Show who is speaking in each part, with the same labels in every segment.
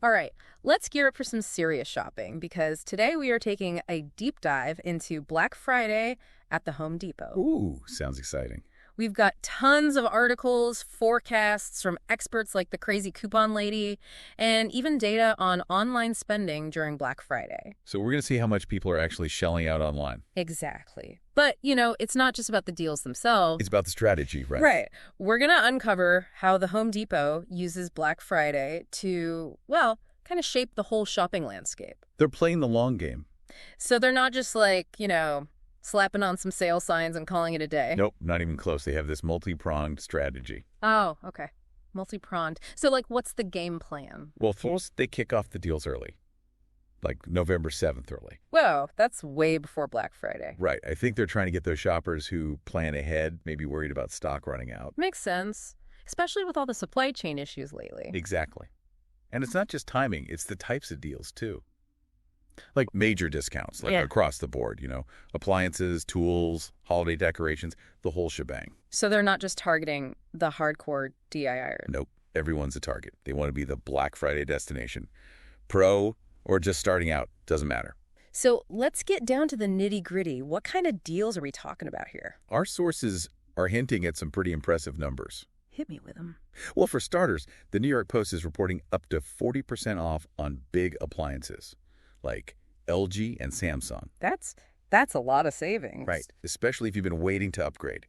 Speaker 1: All right, let's gear up for some serious shopping because today we are taking a deep dive into Black Friday at the Home Depot.
Speaker 2: Ooh, sounds exciting.
Speaker 1: We've got tons of articles, forecasts from experts like the crazy coupon lady, and even data on online spending during Black Friday.
Speaker 2: So we're going to see how much people are actually shelling out online.
Speaker 1: Exactly. But, it's not just about the deals themselves.
Speaker 2: It's about the strategy, right?
Speaker 1: Right. We're going to uncover how the Home Depot uses Black Friday to, well, kind of shape the whole shopping landscape.
Speaker 2: They're playing the long game.
Speaker 1: So they're not just like, slapping on some sale signs and calling it a day.
Speaker 2: Nope, not even close. They have this multi-pronged strategy.
Speaker 1: Oh, okay. Multi-pronged. So, what's the game plan?
Speaker 2: Well, first, they kick off the deals early, like November 7th early.
Speaker 1: Whoa, that's way before Black Friday.
Speaker 2: Right. I think they're trying to get those shoppers who plan ahead, maybe worried about stock running out.
Speaker 1: Makes sense, especially with all the supply chain issues lately.
Speaker 2: Exactly. And it's not just timing, it's the types of deals, too. Like major discounts, across the board, appliances, tools, holiday decorations, the whole shebang.
Speaker 1: So they're not just targeting the hardcore DIYers.
Speaker 2: Nope. Everyone's a target. They want to be the Black Friday destination. Pro or just starting out, doesn't matter.
Speaker 1: So let's get down to the nitty-gritty. What kind of deals are we talking about here?
Speaker 2: Our sources are hinting at some pretty impressive numbers.
Speaker 1: Hit me with them.
Speaker 2: Well, for starters, the New York Post is reporting up to 40% off on big appliances, like LG and Samsung.
Speaker 1: That's a lot of savings.
Speaker 2: Right, especially if you've been waiting to upgrade.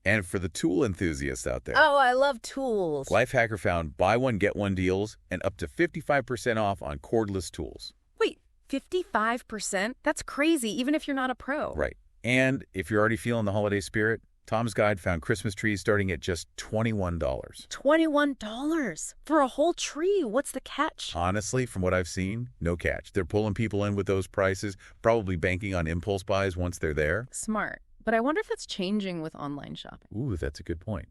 Speaker 2: And for the tool enthusiasts out there.
Speaker 1: Oh, I love tools.
Speaker 2: Lifehacker found buy one, get one deals and up to 55% off on cordless tools.
Speaker 1: Wait, 55%? That's crazy, even if you're not a pro.
Speaker 2: Right. And if you're already feeling the holiday spirit, Tom's Guide found Christmas trees starting at just $21.
Speaker 1: $21 for a whole tree. What's the catch?
Speaker 2: Honestly, from what I've seen, no catch. They're pulling people in with those prices, probably banking on impulse buys once they're there.
Speaker 1: Smart. But I wonder if that's changing with online shopping.
Speaker 2: Ooh, that's a good point.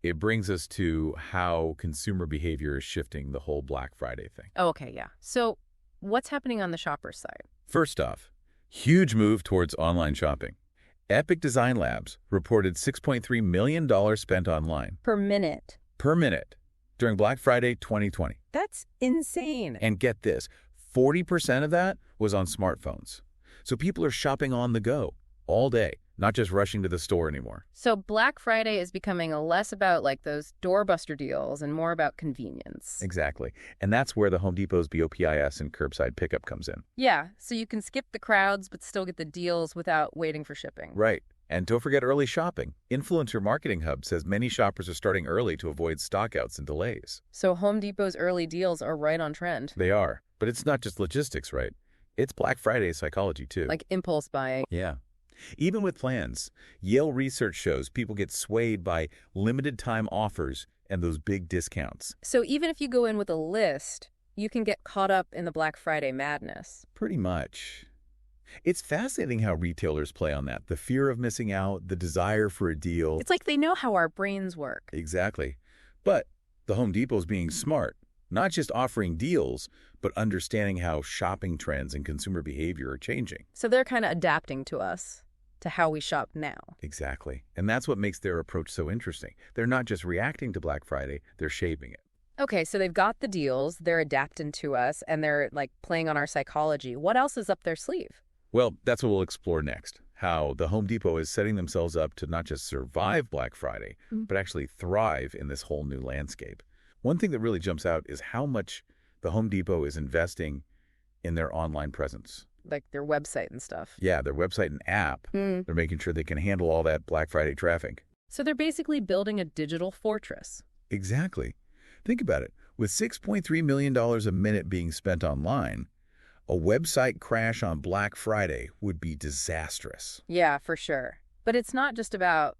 Speaker 2: It brings us to how consumer behavior is shifting the whole Black Friday thing.
Speaker 1: Oh, okay, yeah. So what's happening on the shopper's side?
Speaker 2: First off, huge move towards online shopping. Epic Design Labs reported $6.3 million spent online.
Speaker 1: Per minute.
Speaker 2: Per minute during Black Friday 2020.
Speaker 1: That's insane.
Speaker 2: And get this, 40% of that was on smartphones. So people are shopping on the go all day, not just rushing to the store anymore.
Speaker 1: So Black Friday is becoming less about those doorbuster deals and more about convenience.
Speaker 2: Exactly. And that's where the Home Depot's BOPIS and curbside pickup comes in.
Speaker 1: Yeah, so you can skip the crowds but still get the deals without waiting for shipping.
Speaker 2: Right. And don't forget early shopping. Influencer Marketing Hub says many shoppers are starting early to avoid stockouts and delays.
Speaker 1: So Home Depot's early deals are right on trend.
Speaker 2: They are. But it's not just logistics, right? It's Black Friday psychology, too.
Speaker 1: Like impulse buying.
Speaker 2: Yeah. Even with plans, Yale research shows people get swayed by limited time offers and those big discounts.
Speaker 1: So even if you go in with a list, you can get caught up in the Black Friday madness.
Speaker 2: Pretty much. It's fascinating how retailers play on that. The fear of missing out, the desire for a deal.
Speaker 1: It's like they know how our brains work.
Speaker 2: Exactly. But the Home Depot's being smart, not just offering deals, but understanding how shopping trends and consumer behavior are changing.
Speaker 1: So they're kind of adapting to us, to how we shop now.
Speaker 2: Exactly. And that's what makes their approach so interesting. They're not just reacting to Black Friday, they're shaping it.
Speaker 1: Okay, so they've got the deals, they're adapting to us, and they're playing on our psychology. What else is up their sleeve?
Speaker 2: Well, that's what we'll explore next. How the Home Depot is setting themselves up to not just survive Black Friday, but actually thrive in this whole new landscape. One thing that really jumps out is how much the Home Depot is investing in their online presence.
Speaker 1: Like their website and stuff.
Speaker 2: Yeah, their website and app. They're making sure they can handle all that Black Friday traffic.
Speaker 1: So they're basically building a digital fortress.
Speaker 2: Exactly. Think about it. With $6.3 million a minute being spent online, a website crash on Black Friday would be disastrous.
Speaker 1: Yeah, for sure. But it's not just about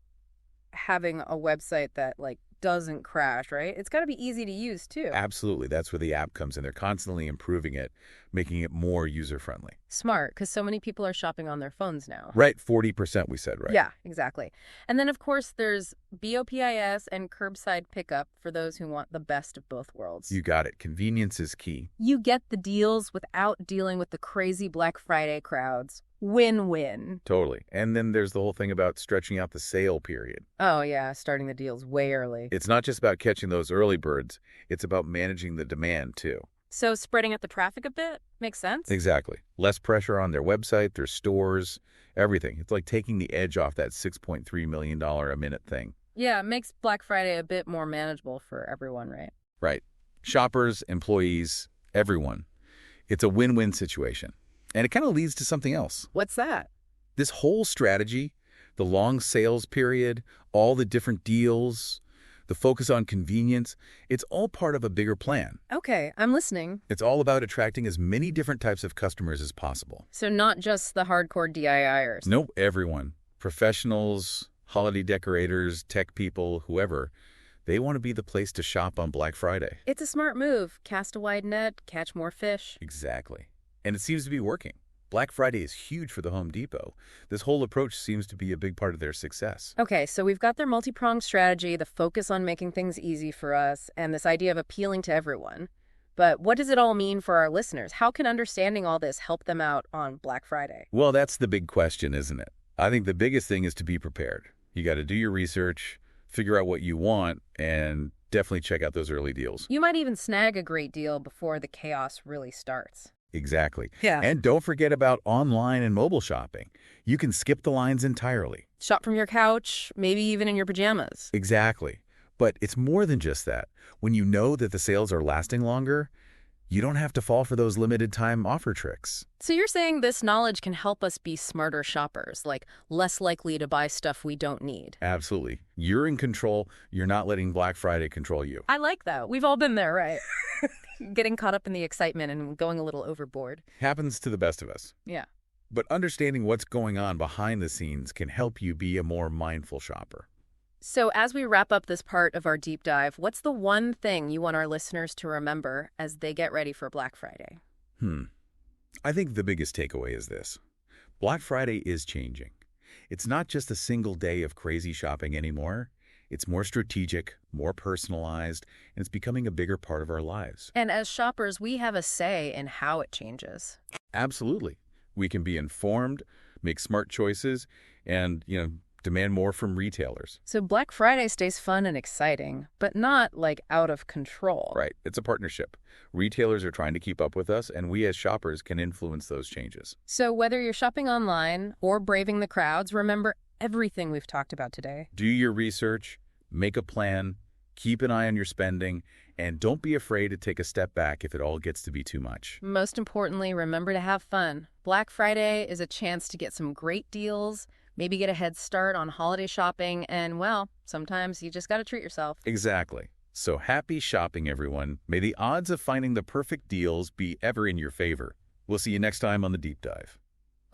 Speaker 1: having a website that doesn't crash, right? It's got to be easy to use too.
Speaker 2: Absolutely. That's where the app comes in. They're constantly improving it, making it more user-friendly.
Speaker 1: Smart, because so many people are shopping on their phones now.
Speaker 2: Right. 40% we said, right?
Speaker 1: Yeah, exactly. And then, of course, there's BOPIS and curbside pickup for those who want the best of both worlds.
Speaker 2: You got it. Convenience is key.
Speaker 1: You get the deals without dealing with the crazy Black Friday crowds. Win-win.
Speaker 2: Totally. And then there's the whole thing about stretching out the sale period.
Speaker 1: Oh, yeah, starting the deals way early.
Speaker 2: It's not just about catching those early birds. It's about managing the demand, too.
Speaker 1: So spreading out the traffic a bit makes sense?
Speaker 2: Exactly. Less pressure on their website, their stores, everything. It's like taking the edge off that $6.3 million a minute thing.
Speaker 1: Yeah, it makes Black Friday a bit more manageable for everyone, right?
Speaker 2: Right. Shoppers, employees, everyone. It's a win-win situation. And it kind of leads to something else.
Speaker 1: What's that?
Speaker 2: This whole strategy, the long sales period, all the different deals, the focus on convenience, it's all part of a bigger plan.
Speaker 1: Okay, I'm listening.
Speaker 2: It's all about attracting as many different types of customers as possible.
Speaker 1: So not just the hardcore DIYers.
Speaker 2: Nope, everyone. Professionals, holiday decorators, tech people, whoever. They want to be the place to shop on Black Friday.
Speaker 1: It's a smart move. Cast a wide net, catch more fish.
Speaker 2: Exactly. And it seems to be working. Black Friday is huge for the Home Depot. This whole approach seems to be a big part of their success.
Speaker 1: Okay, so we've got their multi-pronged strategy, the focus on making things easy for us, and this idea of appealing to everyone. But what does it all mean for our listeners? How can understanding all this help them out on Black Friday?
Speaker 2: Well, that's the big question, isn't it? I think the biggest thing is to be prepared. You got to do your research, figure out what you want, and definitely check out those early deals.
Speaker 1: You might even snag a great deal before the chaos really starts.
Speaker 2: Exactly.
Speaker 1: Yeah.
Speaker 2: And don't forget about online and mobile shopping. You can skip the lines entirely.
Speaker 1: Shop from your couch, maybe even in your pajamas.
Speaker 2: Exactly. But it's more than just that. When you know that the sales are lasting longer, you don't have to fall for those limited time offer tricks.
Speaker 1: So you're saying this knowledge can help us be smarter shoppers, like less likely to buy stuff we don't need.
Speaker 2: Absolutely. You're in control. You're not letting Black Friday control you.
Speaker 1: I like that. We've all been there, right? Getting caught up in the excitement and going a little overboard.
Speaker 2: Happens to the best of us.
Speaker 1: Yeah.
Speaker 2: But understanding what's going on behind the scenes can help you be a more mindful shopper.
Speaker 1: So as we wrap up this part of our deep dive, what's the one thing you want our listeners to remember as they get ready for Black Friday?
Speaker 2: I think the biggest takeaway is this. Black Friday is changing. It's not just a single day of crazy shopping anymore. It's more strategic, more personalized, and it's becoming a bigger part of our lives.
Speaker 1: And as shoppers, we have a say in how it changes.
Speaker 2: Absolutely. We can be informed, make smart choices, and, demand more from retailers.
Speaker 1: So Black Friday stays fun and exciting, but not like out of control.
Speaker 2: Right. It's a partnership. Retailers are trying to keep up with us, and we as shoppers can influence those changes.
Speaker 1: So whether you're shopping online or braving the crowds, remember everything we've talked about today.
Speaker 2: Do your research, make a plan, keep an eye on your spending, and don't be afraid to take a step back if it all gets to be too much.
Speaker 1: Most importantly, remember to have fun. Black Friday is a chance to get some great deals, maybe get a head start on holiday shopping, and, well, sometimes you just got to treat yourself.
Speaker 2: Exactly. So happy shopping, everyone. May the odds of finding the perfect deals be ever in your favor. We'll see you next time on the Deep Dive.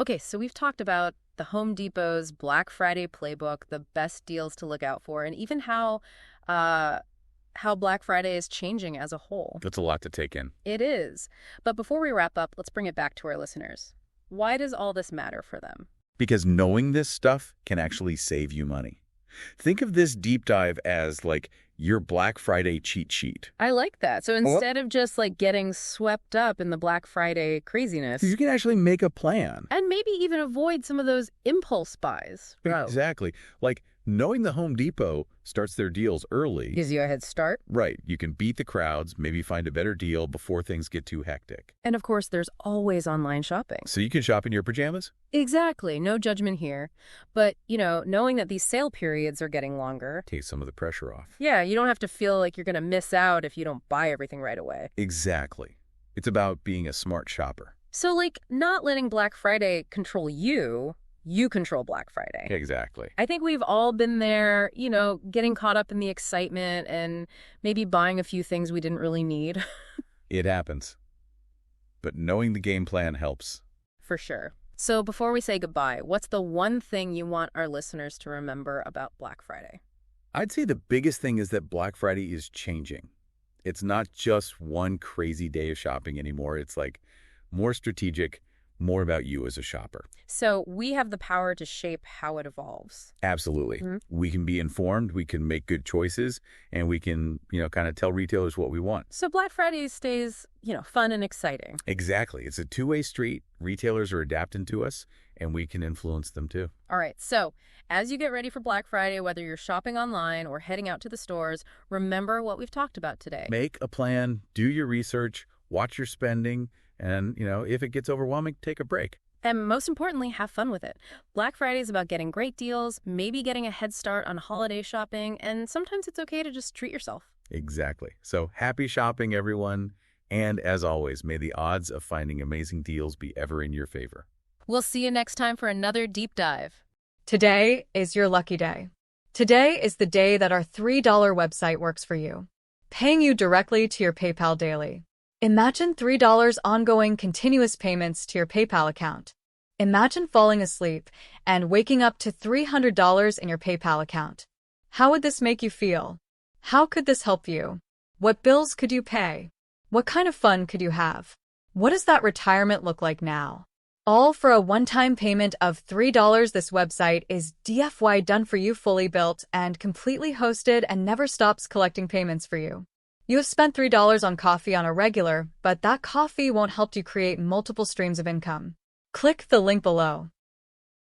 Speaker 1: Okay, so we've talked about the Home Depot's Black Friday playbook, the best deals to look out for, and even how Black Friday is changing as a whole.
Speaker 2: That's a lot to take in.
Speaker 1: It is. But before we wrap up, let's bring it back to our listeners. Why does all this matter for them?
Speaker 2: Because knowing this stuff can actually save you money. Think of this deep dive as like your Black Friday cheat sheet.
Speaker 1: I like that. So instead of just like getting swept up in the Black Friday craziness,
Speaker 2: You can actually make a plan.
Speaker 1: and maybe even avoid some of those impulse buys.
Speaker 2: Exactly. Like knowing the Home Depot starts their deals early.
Speaker 1: Gives you a head start.
Speaker 2: Right. You can beat the crowds, maybe find a better deal before things get too hectic.
Speaker 1: And of course, there's always online shopping.
Speaker 2: So you can shop in your pajamas?
Speaker 1: Exactly. No judgment here. But, knowing that these sale periods are getting longer.
Speaker 2: Take some of the pressure off.
Speaker 1: Yeah, you don't have to feel like you're going to miss out if you don't buy everything right away.
Speaker 2: Exactly. It's about being a smart shopper.
Speaker 1: So, not letting Black Friday control you, you control Black Friday.
Speaker 2: Exactly.
Speaker 1: I think we've all been there, getting caught up in the excitement and maybe buying a few things we didn't really need.
Speaker 2: It happens. But knowing the game plan helps.
Speaker 1: For sure. So before we say goodbye, what's the one thing you want our listeners to remember about Black Friday?
Speaker 2: I'd say the biggest thing is that Black Friday is changing. It's not just one crazy day of shopping anymore. It's like more strategic, more about you as a shopper.
Speaker 1: So we have the power to shape how it evolves.
Speaker 2: Absolutely.
Speaker 1: Mm-hmm.
Speaker 2: We can be informed, we can make good choices, and we can, kind of tell retailers what we want.
Speaker 1: So Black Friday stays, fun and exciting.
Speaker 2: Exactly. It's a two-way street. Retailers are adapting to us, and we can influence them too.
Speaker 1: All right. So as you get ready for Black Friday, whether you're shopping online or heading out to the stores, remember what we've talked about today.
Speaker 2: Make a plan, do your research, watch your spending, and, if it gets overwhelming, take a break.
Speaker 1: And most importantly, have fun with it. Black Friday is about getting great deals, maybe getting a head start on holiday shopping, and sometimes it's okay to just treat yourself.
Speaker 2: Exactly. So happy shopping, everyone. And as always, may the odds of finding amazing deals be ever in your favor.
Speaker 1: We'll see you next time for another deep dive.
Speaker 3: Today is your lucky day. Today is the day that our $3 website works for you, paying you directly to your PayPal daily. Imagine $3 ongoing continuous payments to your PayPal account. Imagine falling asleep and waking up to $300 in your PayPal account. How would this make you feel? How could this help you? What bills could you pay? What kind of fun could you have? What does that retirement look like now? All for a one-time payment of $3. This website is DFY done for you, fully built and completely hosted, and never stops collecting payments for you. You have spent $3 on coffee on a regular, but that coffee won't help you create multiple streams of income. Click the link below.